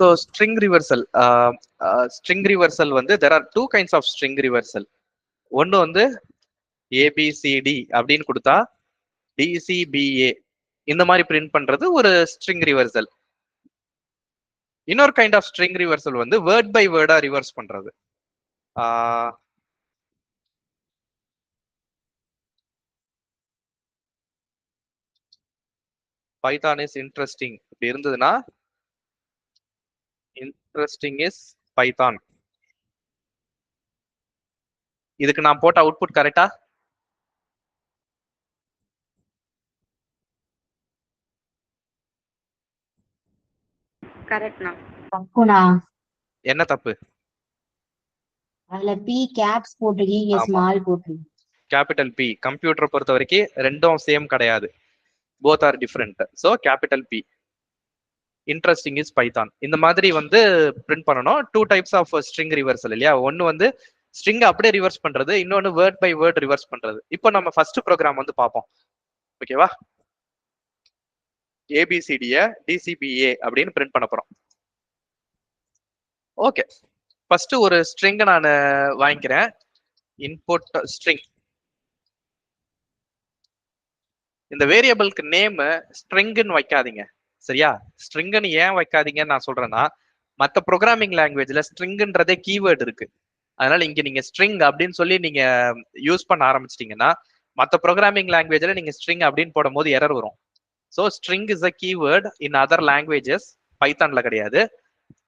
So string reversal வந்து there are two kinds of string reversal. ஒன்று வந்து ABCD அப்படின்னு கொடுத்தா டிசிபிஏ இந்த மாதிரி பிரிண்ட் பண்றது ஒரு ஸ்ட்ரிங் ரிவர்சல். இன்னொரு கைண்ட் ஆஃப் ஸ்ட்ரிங் ரிவர்சல் வந்து வேர்ட் பை வேர்டா ரிவர்ஸ் பண்றது. பைத்தான் இஸ் இன்ட்ரெஸ்டிங் இப்படி இருந்ததுன்னா இன்ட்ரெஸ்டிங் இஸ் பைத்தான். இதுக்கு நான் போட்ட அவுட்புட் கரெக்டா? கரெக்ட்ண்ணா. தப்புண்ணா. என்ன தப்பு? அதுல பி கேப்ஸ் போட்டிருக்கீங்க, ஸ்மால் போட்டிருக்கீங்க. கேபிட்டல் பி கம்ப்யூட்டரை பொறுத்த வரைக்கும் ரெண்டும் சேம் கிடையாது, both are different. So capital B interesting is Python இந்த மாதிரி வந்து பிரிண்ட் பண்ணணும். Two types of string reversal இல்லையா? ஒன்னு வந்து ஸ்ட்ரிங் அப்படியே ரிவர்ஸ் பண்றது, இன்னொன்னு வேர்ட் பை வேர்ட் ரிவர்ஸ் பண்றது. இப்போ நம்ம ஃபர்ஸ்ட் ப்ரோக்ராம் வந்து பார்ப்போம். ஓகேவா? ஏபிசிடிய டிசிபிஏ அப்படின்னு பிரிண்ட் பண்ண போறோம். ஓகே, ஃபர்ஸ்ட் ஒரு ஸ்ட்ரிங் நான் வாங்கிக்கிறேன். Input string. இந்த வேரியபிளுக்கு நேம் ஸ்ட்ரிங்னு வைக்காதீங்க, சரியா? ஸ்ட்ரிங்னு ஏன் வைக்காதீங்கன்னு நான் சொல்றேன்னா, மற்ற ப்ரோக்ராமிங் லாங்குவேஜ்ல ஸ்ட்ரிங்ன்றதே கீவேர்டு இருக்கு. அதனால இங்க நீங்க ஸ்ட்ரிங் அப்படின்னு சொல்லி நீங்க யூஸ் பண்ண ஆரம்பிச்சிட்டீங்கன்னா, மற்ற ப்ரோக்ராமிங் லாங்குவேஜ்ல நீங்க ஸ்ட்ரிங் அப்படின்னு போடும் போது எரர் வரும். So string is a keyword in other languages, பைத்தான்ல கிடையாது.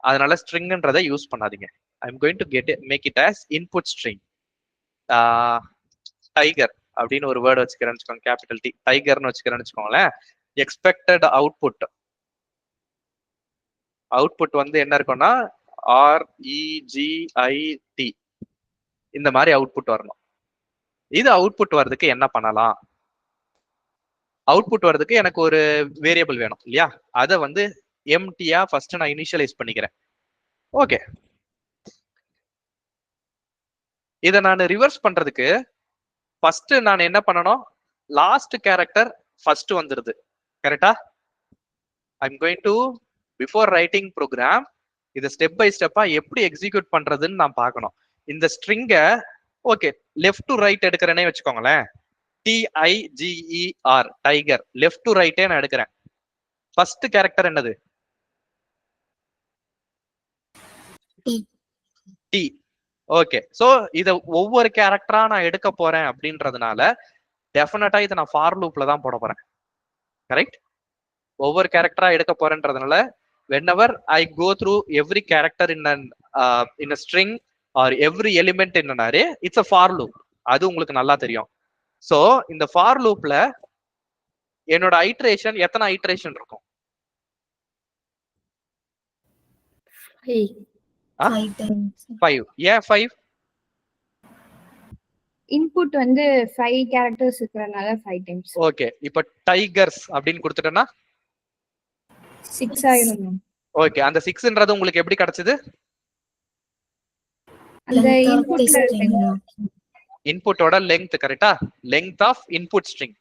அதனால ஸ்ட்ரிங்ன்றதை யூஸ் பண்ணாதீங்க. I am going to make it as input string. Tiger அப்படின்னு ஒரு வேர்டு வச்சுக்கிறேன்னு வச்சுக்கோங்க, கேபிட்டல் டி, டைகர்னு வச்சுக்கிறேன்னு வச்சுக்கோங்களேன். எக்ஸ்பெக்டட் அவுட்புட் வந்து என்ன இருக்கும்னா REGIT இந்த மாதிரி அவுட்புட் வரணும். இது அவுட்புட் வர்றதுக்கு என்ன பண்ணலாம்? அவுட்புட் வர்றதுக்கு எனக்கு ஒரு வேரியபிள் வேணும் இல்லையா? அதை வந்து எம்டியா ஃபர்ஸ்ட் நான் இனிஷியலைஸ் பண்ணிக்கிறேன். ஓகே, இதை நான் ரிவர்ஸ் பண்றதுக்கு ஃபர்ஸ்ட் நான் என்ன பண்ணணும்? லாஸ்ட் கேரக்டர் ஃபர்ஸ்ட் வந்துருது, கரெக்டா? I'm going to before writing program இதை ஸ்டெப் பை ஸ்டெப்பா எப்படி எக்ஸிக்யூட் பண்றதுன்னு நான் பார்க்கணும். இந்த ஸ்ட்ரிங்கை ஓகே லெஃப்ட் டு ரைட் எடுக்கிறேனே வச்சுக்கோங்களேன். TIGER டைகர் லெஃப்ட் டு ரைட்டே நான் எடுக்கிறேன். ஃபர்ஸ்ட் கேரக்டர் என்னது? டி. ஓகே, சோ இத ஒவ்வொரு கேரக்டரா நான் எடுக்க போறேன் அப்படின்றதுனால டெஃபினட்டா இதை நான் ஃபார் லூப்ல தான் போட போறேன், கரெக்ட்? ஒவ்வொரு கேரக்டரா எடுக்க போறேன்றதுனால whenever I go through every character in a string or every element in an array, it's a for loop. அது உங்களுக்கு நல்லா தெரியும். சோ இந்த ஃபார் லூப்ல என்னோட ஐட்ரேஷன் எத்தனை ஐட்ரேஷன் இருக்கும்? 5. ஏன் 5? இன்புட் வந்து 5 கேரக்டர்ஸ் இருக்கறனால 5 டைம்ஸ். ஓகே, இப்போ டைகர்ஸ் அப்படின்னு கொடுத்துட்டேன்னா 6 ஆயிரும். ஓகே, அந்த 6ன்றது உங்களுக்கு எப்படி கிடைச்சது? அந்த இன்புட்டோட லெங்த், கரெக்டா? லெங்த் ஆஃப் இன்புட் ஸ்ட்ரிங்,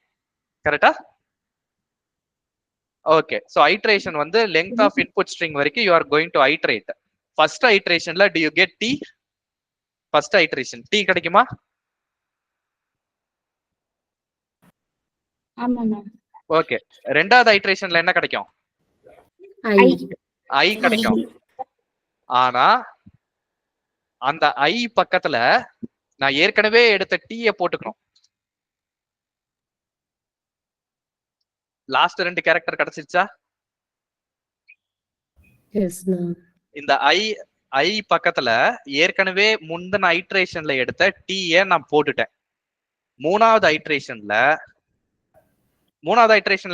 கரெக்டா? ஓகே, சோ ஐட்ரேஷன் வந்து லெங்த் ஆஃப் இன்புட் ஸ்ட்ரிங் வரைக்கும் you are going to iterate. First ஐட்ரேஷன்ல do you get t? First iteration t கிடைக்குமா? ஆமாண்ணா. ஓகே, ரெண்டாவது ஐட்ரேஷன்ல என்ன கிடைக்கும்? I கிடைக்கும். ஆனா அந்த I பக்கத்துல நான் ஏற்கனவே எடுத்த டீயை போட்டுக்கணும். லாஸ்ட் 2 கேரக்டர் கிடைச்சிருச்சா? இந்த I பக்கத்துல ஏற்கனவே முந்தின ஐட்ரேஷன்ல எடுத்த டீயை நான் போட்டுட்டேன். மூணாவது ஐட்ரேஷன்ல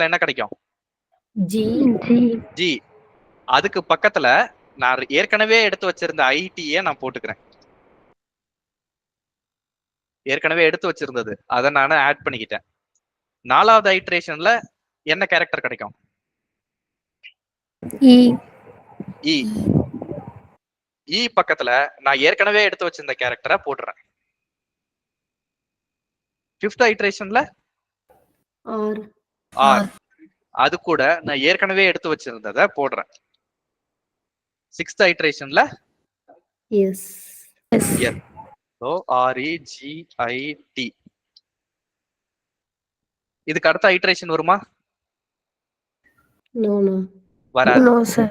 என்ன கிடைக்கும்? G. அதுக்கு பக்கத்துல நான் ஏற்கனவே எடுத்து வச்சிருந்த ஐடியை நான் போட்டுக்கிறேன். ஏற்கனவே எடுத்து வச்சிருந்தது அதை நான் ஆட் பண்ணிக்கிட்டேன். நாலாவது ஐட்ரேஷன்ல என்ன கேரக்டர் கிடைக்கும்? E பக்கத்துல நான் ஏற்கனவே எடுத்து வச்சிருந்த கேரக்டரை போட்டுறேன். 5th ஐட்ரேஷன்ல R. அது கூட நான் ஏற்கனவே எடுத்து வச்சிருந்ததை போடுறேன். 6th ஐட்ரேஷன்ல Yes. yes. So REGIT. இதுக்கு அடுத்த ஐட்ரேஷன் வருமா? No, no. வராது. No, sir.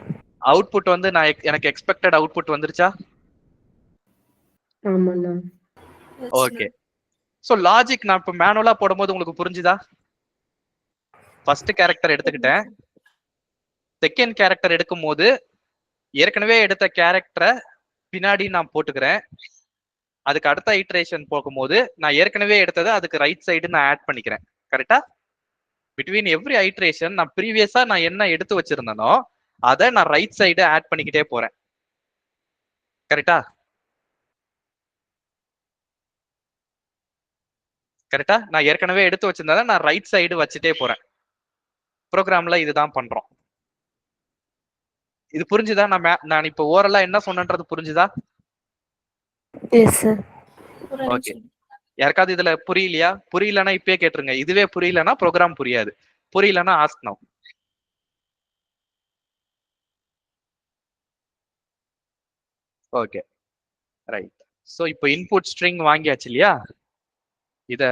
அவுட்புட் வந்து நான் எனக்கு எக்ஸ்பெக்டட் அவுட்புட் வந்துருச்சா? ஆமாண்ணா. ஓகே. சோ லாஜிக் நான் இப்ப மேனுவலா போடும்போது உங்களுக்கு புரிஞ்சுதா? ஃபர்ஸ்ட் கேரக்டர் எடுத்துக்கிட்டேன். செகண்ட் கேரக்டர் எடுக்கும் போது ஏற்கனவே எடுத்த கேரக்டரை பின்னாடி நான் போட்டுக்கிறேன். அதுக்கு அடுத்த ஐட்ரேஷன் போகும்போது நான் ஏற்கனவே எடுத்ததை அதுக்கு ரைட் சைடு நான் ஆட் பண்ணிக்கிறேன். கரெக்டா? பிட்வீன் எவ்ரி ஐட்ரேஷன் நான் ப்ரீவியஸா நான் என்ன எடுத்து வச்சிருந்தனோ அதை நான் ரைட் சைடு ஆட் பண்ணிக்கிட்டே போறேன். கரெக்டா? கரெக்டா? நான் ஏற்கனவே எடுத்து வச்சிருந்ததை நான் ரைட் சைடு வச்சுட்டே போறேன். ப்ரோக்ராம்ல இதுதான் பண்றோம். இது புரிஞ்சுதா? நான் இப்ப ஓரலா என்ன சொன்னன்றது புரிஞ்சுதா? Yes, sir. ஓகே. யாருக்காவது இதுல புரியலையா? புரியலன்னா இப்பயே கேட்டுருங்க. இதுவே புரியலன்னா ப்ரோக்ராம் புரியாது. புரியலன்னா ask now. Okay right. So இப்போ இன்புட் ஸ்ட்ரிங் வாங்கியாச்சு இல்லையா? இத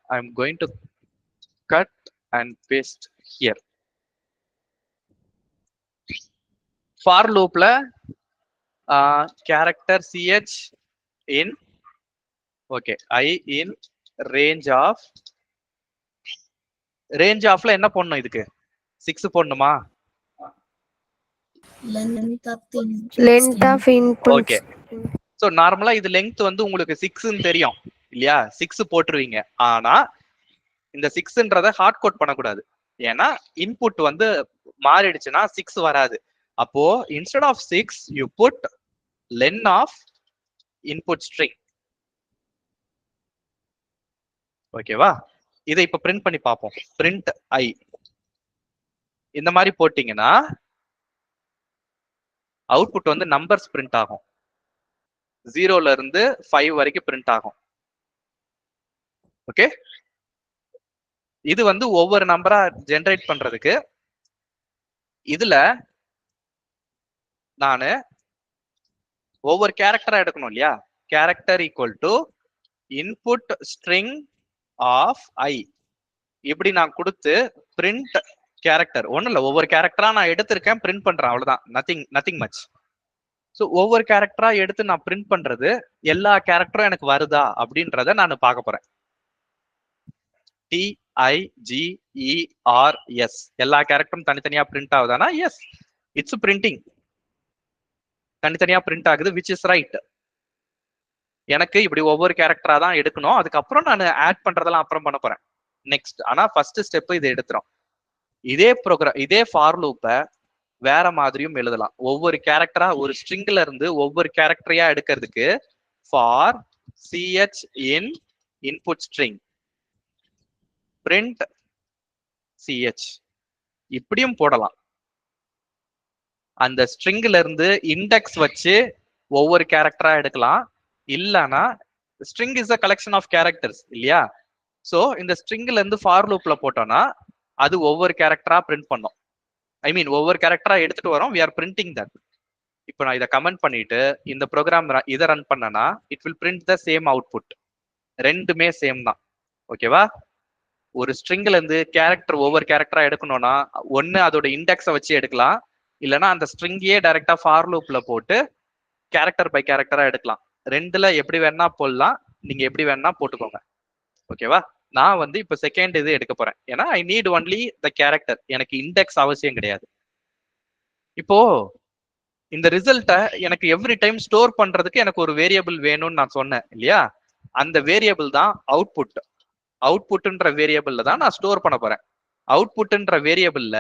I am going to cut and paste here. For லூப்ல character ch in okay I in range ஆஃப்ல என்ன போடணும்? இதுக்கு 6 போடணுமா? Length of input. Okay. So நார்மலா இது லெங்த் வந்து உங்களுக்கு 6ன்னு தெரியும் இல்லையா? 6 போட்டுருவீங்க. ஆனா இந்த 6ன்றத ஹார்ட் கோட் பண்ணக்கூடாது. ஏன்னா இன்புட் வந்து மாறிடுச்சுன்னா 6 வராது. அப்போ instead of 6 you put len of input string. ஓகேவா? இதை இப்ப பிரிண்ட் பண்ணி பார்ப்போம். பிரிண்ட் I இந்த மாதிரி போட்டீங்கன்னா அவுட்புட் வந்து நம்பர்ஸ் பிரிண்ட் ஆகும். 0ல இருந்து 5 வரைக்கும் பிரிண்ட் ஆகும். ஓகே. இது வந்து ஒவ்வொரு நம்பரா ஜெனரேட் பண்றதுக்கு இதுல நானு ஒவ்வொரு கேரக்டரா எடுக்கணும் இல்லையா? Character equal to input string of I இப்படி நான் கொடுத்து பிரிண்ட் கேரக்டர். ஒண்ணும் இல்ல, ஒவ்வொரு கேரக்டரா நான் எடுத்திருக்கேன், பிரிண்ட் பண்றேன், அவ்வளவுதான். Nothing much. ஸோ ஒவ்வொரு கேரக்டரா எடுத்து நான் பிரிண்ட் பண்றது எல்லா கேரக்டரும் எனக்கு வருதா அப்படின்றத நான் பார்க்க போறேன். TIGERS எல்லா கேரக்டரும் தனித்தனியா பிரிண்ட் ஆகுதானா? Yes, it's printing. தனித்தனியா பிரிண்ட் ஆகுது, விச் இஸ் ரைட். எனக்கு இப்படி ஒவ்வொரு கேரக்டரா தான் எடுக்கணும். அதுக்கப்புறம் நான் ஆட் பண்றதெல்லாம் அப்புறம் பண்ண போறேன் நெக்ஸ்ட். ஆனா ஃபர்ஸ்ட் ஸ்டெப் இதை எடுத்துரும். இதே ஃபார் லூப்பை வேற மாதிரியும் எழுதலாம். ஒவ்வொரு கேரக்டரா ஒரு ஸ்ட்ரிங்ல இருந்து ஒவ்வொரு கேரக்டரையா எடுக்கிறதுக்கு for ch in input string print ch இப்படியும் போடலாம். அந்த ஸ்ட்ரிங்ல இருந்து இண்டெக்ஸ் வச்சு ஒவ்வொரு கேரக்டரா எடுக்கலாம். இல்லனா string is a collection of characters இல்லையா? சோ இந்த ஸ்ட்ரிங்ல இருந்து ஃபார் லூப்ல போட்டோம்னா அது ஒவ்வொரு கேரக்டரா பிரிண்ட் பண்ணும். ஐ மீன் ஒவ்வொரு கேரக்டரா எடுத்துட்டு வரோம். we are printing that. இப்போ நான் இதை கமெண்ட் பண்ணிட்டு இந்த ப்ரோக்ராம் இதை ரன் பண்ணனா it will print the same output. ரெண்டுமே சேம் தான். ஓகேவா? ஒரு ஸ்ட்ரிங்ல இருந்து கேரக்டர் ஒவ்வொரு கேரக்டரா எடுக்கணும்னா ஒன்னு அதோட இண்டெக்ஸை வச்சு எடுக்கலாம், இல்லைன்னா அந்த ஸ்ட்ரிங்கையே டைரக்டா ஃபார் லூப்ல போட்டு கேரக்டர் பை கேரக்டரா எடுக்கலாம். ரெண்டுல எப்படி வேணா போடலாம், நீங்க எப்படி வேணா போட்டுக்கோங்க. ஓகேவா? நான் வந்து இப்ப செகண்ட் இது எடுக்க போறேன். ஏன்னா I need only the character, எனக்கு இண்டெக்ஸ் அவசியம் கிடையாது. இப்போ இந்த ரிசல்ட்டை எனக்கு எவ்ரி டைம் ஸ்டோர் பண்றதுக்கு எனக்கு ஒரு வேரியபிள் வேணும்னு நான் சொன்னேன் இல்லையா? அந்த வேரியபிள் தான் அவுட்புட். அவுட்புட்ன்ற வேரியபிள்ல தான் நான் ஸ்டோர் பண்ண போறேன். அவுட்புட்ன்ற வேரியபிள்ல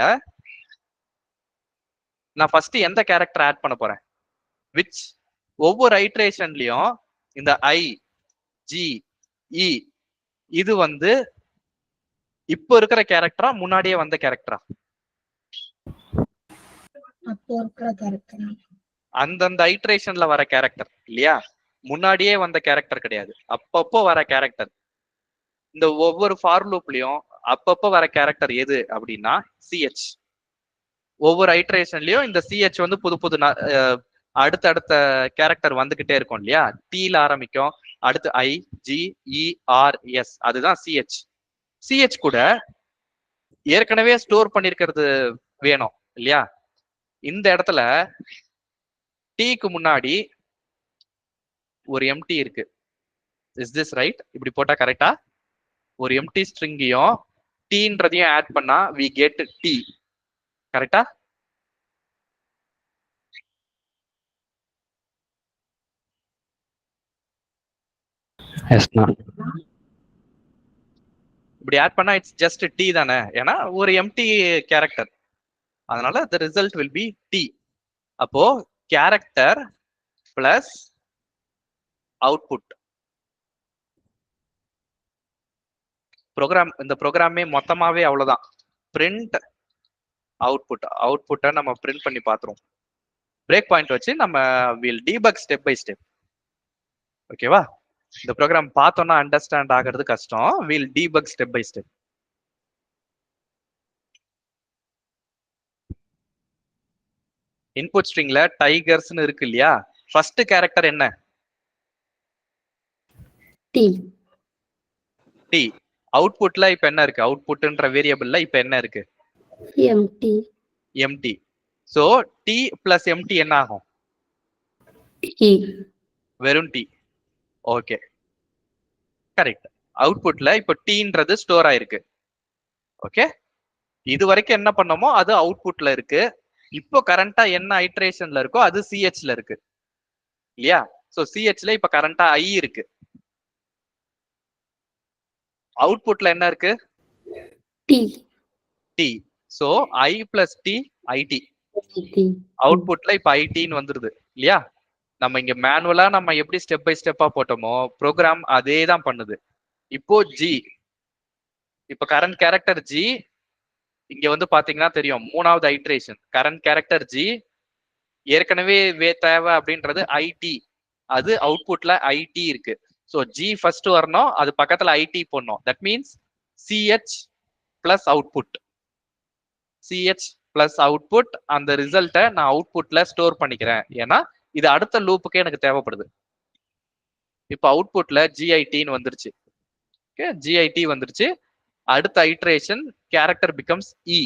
நான் ஃபர்ஸ்ட் எந்த கேரக்டர் ஆட் பண்ண போறேன்? விச் ஒவ்வொரு ஐட்ரேஷன்லயும் இந்த I G E இது வந்து இப்போ இருக்கிற கேரக்டரா முன்னாடியே வந்த கேரக்டரா? அந்தந்த ஐட்ரேஷன்ல வர கேரக்டர் இல்லையா? முன்னாடியே வந்த கேரக்டர் கிடையாது, அப்பப்போ வர கேரக்டர். இந்த ஒவ்வொரு ஃபார் லூப்லயும் அப்பப்போ வர கேரக்டர் எது அப்படின்னா ch. ஒவ்வொரு ஐட்ரேஷன்லயும் இந்த சிஹெச் வந்து புது புது அடுத்த கேரக்டர் வந்துகிட்டே இருக்கும் இல்லையா. டீல ஆரம்பிக்கும், அடுத்து I G E R S, அதுதான் சிஹெச். சிஹெச் கூட ஏற்கனவே ஸ்டோர் பண்ணிருக்கிறது வேணும் இல்லையா. இந்த இடத்துல டீக்கு முன்னாடி ஒரு எம்டி இருக்கு. Is this right? இப்படி போட்டா கரெக்டா? ஒரு எம்டி ஸ்ட்ரிங்கையும் டீன்றதையும் ஆட் பண்ணா வி கெட் டி. கரெக்டா? இப்படி ஆட் பண்ணா இட்ஸ் ஜஸ்ட் டி தானே, ஏன்னா ஒரு எம்டி கேரக்டர், அதனால the result will be t. அப்போ கேரக்டர் பிளஸ் அவுட்புட். ப்ரோக்ராம், இந்த ப்ரோக்ராமே மொத்தமாவே அவ்வளவுதான். Print output. அவுட்புட்டை நம்ம பிரிண்ட் பண்ணி பார்த்துருவோம். பிரேக் பாயிண்ட் வச்சு நம்ம will debug step by step. ஓகேவா? இந்த ப்ரோக்ராம் பார்த்தோம்னா அண்டர்ஸ்டாண்ட் ஆகிறது கஷ்டம். Will debug step by step. Input ஸ்ட்ரிங்ல டைகர்ஸ்னு இருக்கு இல்லையா. ஃபர்ஸ்ட் கேரக்டர் என்ன? டி. டி. அவுட்புட்ல இப்ப என்ன இருக்கு? அவுட்புட்ன்ற வேரியபிள்ல இப்ப என்ன இருக்கு? Empty. Empty. So T plus empty என்ன ஆகும்? டி. வெறும் டி. Okay, correct. அவுட்புட்ல இப்ப டீன்றது ஸ்டோர் ஆயிருக்கு. ஓகே, இது வரைக்கும் என்ன பண்ணோமோ அது அவுட்புட்ல இருக்கு. இப்போ கரண்டா என்ன ஐட்ரேஷன்ல இருக்கோ அது சிஹெச்ல இருக்கு இல்லையா. சோ சிஹெச்ல இப்ப கரண்டா ஐ இருக்கு. அவுட்புட்ல என்ன இருக்கு? T. T. So I plus T IT. அவுட்புட்ல இப்ப ஐடின்னு வந்துருது இல்லையா. நம்ம இங்க மேனுவலா நம்ம எப்படி ஸ்டெப் பை ஸ்டெப்பா போட்டோமோ ப்ரோக்ராம் அதே தான் பண்ணுது. இப்போ ஜி, இப்ப கரண்ட் கேரக்டர் ஜி இங்க வந்து பாத்தீங்கன்னா தெரியும், மூணாவது ஐட்ரேஷன் கரண்ட் கேரக்டர் ஜி. ஏற்கனவே தேவை அப்படின்றது ஐடி, அது அவுட்புட்ல ஐடி இருக்கு. ஸோ ஜி ஃபர்ஸ்ட் வரணும், அது பக்கத்துல ஐடி போடணும். That means CH plus output. CH plus output, அந்த ரிசல்ட்டை நான் அவுட்புட்ல ஸ்டோர் பண்ணிக்கிறேன், ஏன்னா இது அடுத்த லூப்புக்கு எனக்கு தேவைப்படுது. இப்போ அவுட்புட்ல ஜிஐடின்னு வந்துருச்சு. ஓகே, ஜிஐடி வந்துருச்சு. அடுத்த iteration character becomes E.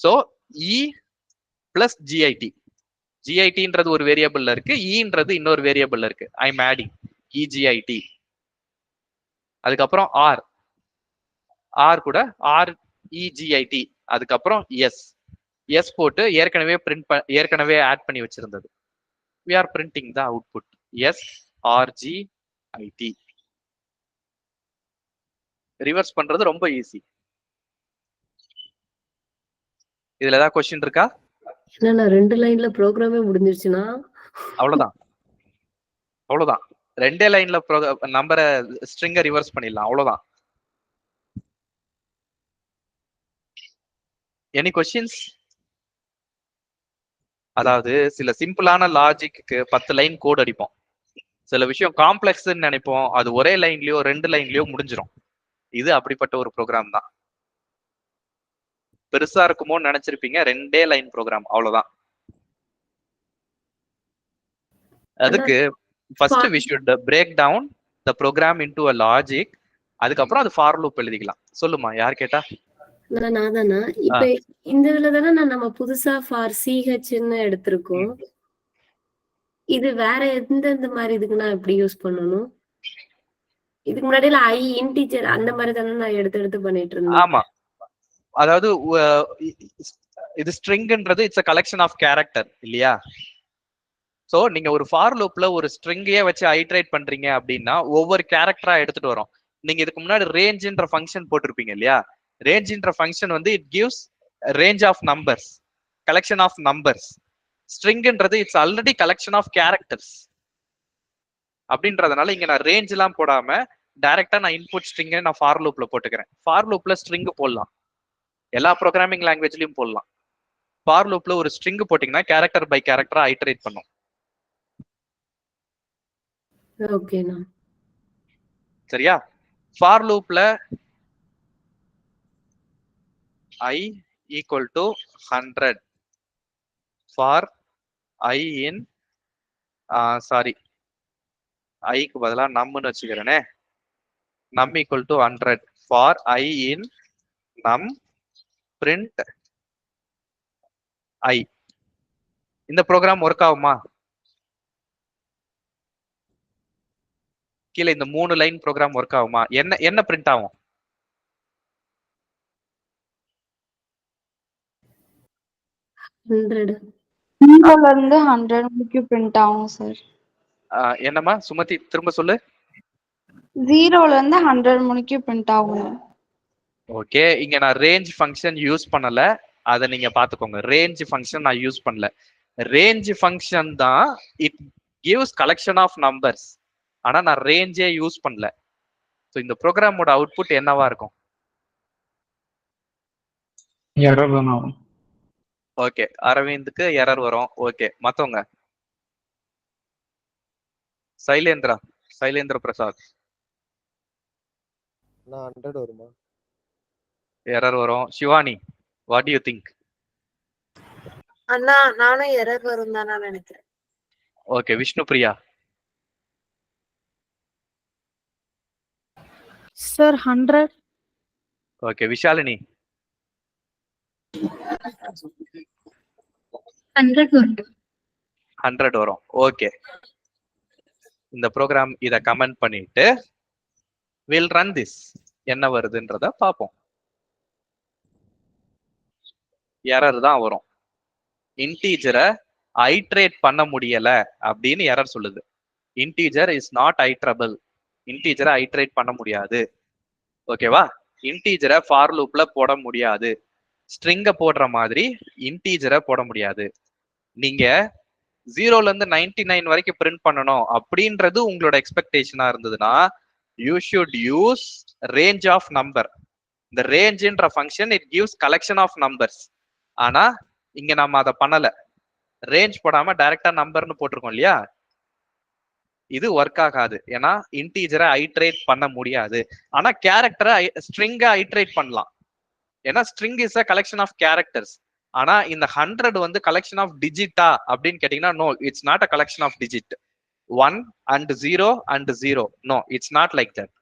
So E plus GIT. ஜிஐடின்றது ஒரு வேரியபிள்ல இருக்கு, இன்றது இன்னொரு வேரியபிள்ல இருக்கு. I am adding EGIT. அதுக்கப்புறம் ஆர், ஆர் கூட ஆர் இஜிஐடி. அதுக்கப்புறம் எஸ், எஸ் போட்டு ஏற்கனவே ஆட் பண்ணி வச்சிருந்தது. we are printing the output s r g i t. Reverse பண்றது ரொம்ப ஈஸி. இதுல ஏதாவது क्वेश्चन இருக்கா? என்னன்னா 2 லைன்ல ப்ரோக்ராமே முடிஞ்சிருச்சுனா அவ்வளவுதான். அவ்வளவுதான், 2 லைன்ல நம்பரை ஸ்ட்ரிங்கை ரிவர்ஸ் பண்ணிடலாம். அவ்வளவுதான். Any questions? அதாவது சில சிம்பிளான லாஜிக்கு 10 லைன் கோட் அடிப்போம். சில விஷயம் காம்ப்ளெக்ஸ்ன்னு நினைப்போம், அது ஒரே லைன்லயோ 2 லைன்லயோ முடிஞ்சிடும். இது அப்படிப்பட்ட ஒரு ப்ரோக்ராம் தான். பெருசா இருக்குமோன்னு நினைச்சிருப்பீங்க, 2 லைன் ப்ரோக்ராம், அவ்வளவுதான். அதுக்கு first we should break down the program into a logic. அதுக்கப்புறம் அது ஃபார் லூப் எழுதிக்கலாம். சொல்லுமா, யார் கேட்டா? நான் தானா? இப்ப இந்த இதுல தானே நம்ம புதுசா ஃபார் சிஹெச்ன்னு எடுத்திருக்கோம். இது வேற எந்த மாதிரி இதுக்கு நான் எப்படி யூஸ் பண்ணணும்? இதுக்கு முன்னாடி ஐ இன்டிஜர் அந்த மாதிரி தானே நான் எடுத்து பண்ணிட்டு இருந்தேன். ஆமா, அதாவது இது ஸ்ட்ரிங்ன்றது it's a collection of character இல்லையா. சோ நீங்க ஒரு ஃபார் லூப்ல ஒரு ஸ்ட்ரிங்கையே வச்சு ஐட்ரேட் பண்றீங்க அப்படின்னா ஒவ்வொரு கேரக்டரா எடுத்துட்டு வரும். நீங்க இதுக்கு முன்னாடி ரேஞ்ச்ன்ற ஃபங்க்ஷன் போட்டிருப்பீங்க இல்லையா. ரேஞ்ச்ன்ற ஃபங்க்ஷன் வந்து it gives range of numbers, collection of numbers. ஸ்ட்ரிங்ன்றது it's already collection of characters. அப்படின்றதுனால இங்க நான் ரேஞ்ச் எல்லாம் போடாம டைரக்டா நான் இன்புட் ஸ்ட்ரிங்கை நான் ஃபார் லூப்ல போட்டுக்கிறேன். ஃபார் லூப்ல ஸ்ட்ரிங் போடலாம், எல்லா ப்ரோக்ராமிங் லாங்குவேஜ்லயும் போடலாம். ஃபார் லூப்ல ஒரு ஸ்ட்ரிங் போட்டீங்கன்னா கேரக்டர் பை கேரக்டரா ஐட்டரேட் பண்ணும். ஓகேண்ணா, சரியா. ஃபார் லூப்ல I equal to 100 for I in sorry ஐக்கு பதிலா நம்னு வச்சுக்கிறேனே. num equal to 100 for I in num print I. இந்த ப்ரோக்ராம் ஒர்க் ஆகுமா? கீழே இந்த 3 லைன் ப்ரோக்ராம் ஒர்க் ஆகுமா? என்ன என்ன பிரிண்ட் ஆகும்? 100. 0ல இருந்து 100 வரைக்கும் பிரிண்ட் ஆகும் சார். என்னம்மா சுமதி திரும்ப சொல்லு. 0ல இருந்து 100 முடிக்கும் பிரிண்ட் ஆகும். ஓகே, இங்க நான் ரேஞ்ச் ஃபங்க்ஷன் யூஸ் பண்ணல, அதை நீங்க பாத்துக்கோங்க. ரேஞ்ச் ஃபங்க்ஷன் நான் யூஸ் பண்ணல. ரேஞ்ச் ஃபங்க்ஷன் தான் it gives collection of numbers. ஆனா நான் ரேஞ்சே யூஸ் பண்ணல. ஸோ இந்த ப்ரோக்ராமோட அவுட்புட் என்னவா இருக்கும்? எரர் தான் ஆகும். ஓகே, அரவிந்துக்கு எரர் வரும். ஓகே, மத்தவங்க சைலேந்திர பிரசாத் 100 வருமா? எரர் வரும். Shivani what you think? அண்ணா நானும் எரர் வரும் தான் நினைக்கிறேன். Okay, Vishnu Priya sir 100. Okay, Vishalini 100 வரும். ஓகே, இந்த ப்ரோக்ராம் இத கமெண்ட் பண்ணிட்டு வில் ரன் திஸ். என்ன வருதுன்றத பார்ப்போம். எரர் தான் வரும். இன்டீஜரை ஐட்ரேட் பண்ண முடியல அப்படின்னு எரர் சொல்லுது. Integer is not iterable. இன்டீஜரை ஐட்ரேட் பண்ண முடியாது. ஓகேவா? இன்டீஜரை ஃபார் லூப்ல போட முடியாது. ஸ்ட்ரிங்க போடுற மாதிரி இன்டீஜரை போட முடியாது. நீங்க 0ல இருந்து 99 வரைக்கும் பிரிண்ட் பண்ணணும் அப்படின்றது உங்களோட எக்ஸ்பெக்டேஷனா இருந்ததுன்னா you should use range of number. இந்த ரேஞ்ச்ன்ற function it gives collection of numbers. ஆனா இங்க நம்ம அதை பண்ணல. ரேஞ்ச் போடாம டைரக்டா நம்பர்னு போட்டிருக்கோம் இல்லையா? இது ஒர்க் ஆகாது. ஏன்னா இன்டீஜரை ஐட்ரேட் பண்ண முடியாது. ஆனா கேரக்டரை ஸ்ட்ரிங்கை ஐட்ரேட் பண்ணலாம். ஏன்னா string is a collection of characters. ஆனா இந்த 100 வந்து கலெக்ஷன் ஆஃப் டிஜிட்டா அப்படின்னு கேட்டீங்கன்னா no, it's not a collection of digit. 1 and 0 and 0. No, it's not like that.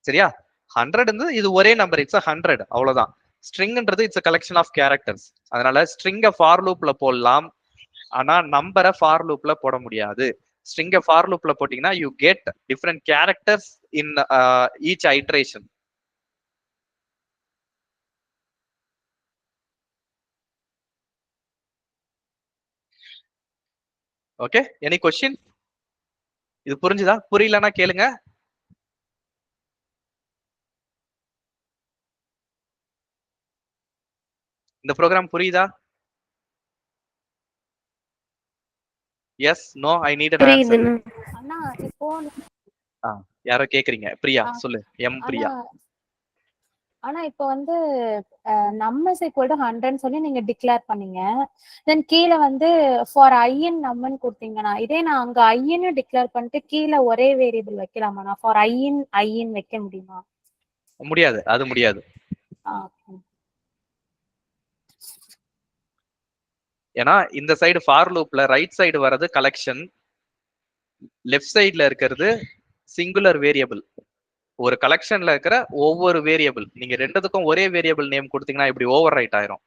சரியா? 100 இது ஒரே நம்பர், இட்ஸ் 100 அவ்வளவுதான். ஸ்ட்ரிங்ன்றது இட்ஸ் கலெக்ஷன் ஆஃப் கேரக்டர்ஸ். அதனால ஸ்ட்ரிங்கை ஃபார் லூப்ல போடலாம், ஆனா நம்பரை ஃபார் லூப்ல போட முடியாது. ஸ்ட்ரிங்கை ஃபார் லூப்ல போட்டீங்கன்னா you get different characters in each iteration. Okay, any question? இது புரிஞ்சுதா? புரியலன்னா கேளுங்க. இந்த ப்ரோக்ராம் புரியுதா? Yes, no, I need an answer. அண்ணா இப்போ யாரோ கேக்குறீங்க. பிரியா சொல்லு. எம் பிரியா. ஆனா இப்போ வந்து numbers equal to 100 சொல்லி நீங்க டிக்ளேர் பண்ணீங்க. தென் கீழே வந்து ஃபார் ஐஎன் நம்மன்னு கொடுத்தீங்கன்னா, இதே நான் அங்க ஐஎன்னு டிக்ளேர் பண்ணிட்டு கீழே ஒரே வேரியபிள் வைக்கலாமா? நான் ஃபார் ஐஎன் வைக்க முடியுமா? முடியாது, அது முடியாது. ஏன்னா இந்த சைடு ஃபார் லூப்ல ரைட் சைடு வர்றது கலெக்ஷன், லெஃப்ட் சைடுல இருக்கிறது சிங்குலர் வேரியபிள். ஒரு கலெக்ஷன்ல இருக்கிற ஒவ்வொரு வேரியபிள் நீங்க ரெண்டுத்துக்கும் ஒரே வேரியபிள் நேம் கொடுத்தீங்கன்னா இப்படி ஓவர் ரைட் ஆயிரும்.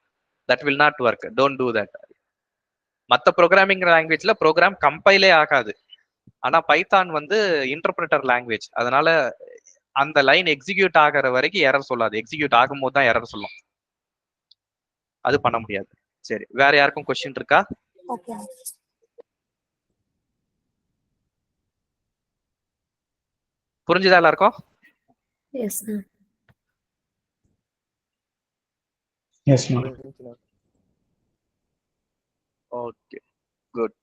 That will not work. Don't do that. மற்ற ப்ரோக்ராமிங் லாங்குவேஜ்ல ப்ரோக்ராம் கம்பைலே ஆகாது. ஆனா பைத்தான் வந்து இன்டர்பிரட்டர் லாங்குவேஜ். அதனால அந்த லைன் எக்ஸிக்யூட் ஆகிற வரைக்கும் எரர் சொல்லாது. எக்ஸிக்யூட் ஆகும்போது தான் எரர் சொல்லும். அது பண்ண முடியாது. சரி, வேற யாருக்கும் கொஸ்டின் இருக்கா? புரிஞ்சுதா எல்லாருக்கும்? Yes sir. Yes ma'am. Okay, good.